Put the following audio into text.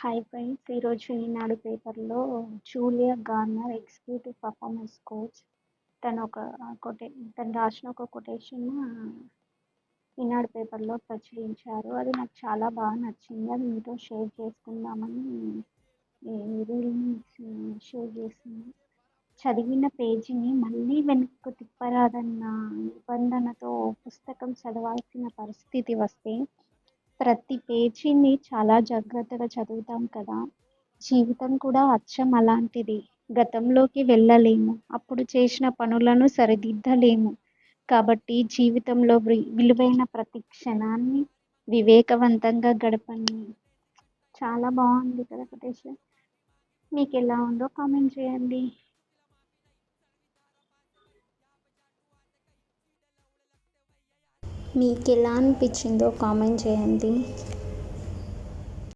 Hi friends, ఈరోజు ఈనాడు పేపర్లో Julia garner executive performance coach తను ఒక కొటే తను రాసిన ఒక కొటేషన్ ఈనాడు పేపర్లో ప్రచురించారు. అది నాకు చాలా బాగా నచ్చింది. అది మీతో షేర్ చేసుకుందామని ఈ రీల్ని షేర్ చేసింది. చదివిన పేజీని మళ్ళీ వెనక్కు తిప్పరాదన్న నిబంధనతో పుస్తకం చదవాల్సిన పరిస్థితి వస్తే ప్రతి పేజీని చాలా జాగ్రత్తగా చదువుతాం కదా. జీవితం కూడా అచ్చం అలాంటిది. గతంలోకి వెళ్ళలేము, అప్పుడు చేసిన పనులను సరిదిద్దలేము. కాబట్టి జీవితంలో విలువైన ప్రతి క్షణాన్ని వివేకవంతంగా గడపండి. చాలా బాగుంది కదా కొటేషన్. మీకు ఎలా ఉందో కామెంట్ చేయండి. మీకు ఎలా అనిపించిందో కామెంట్ చేయండి.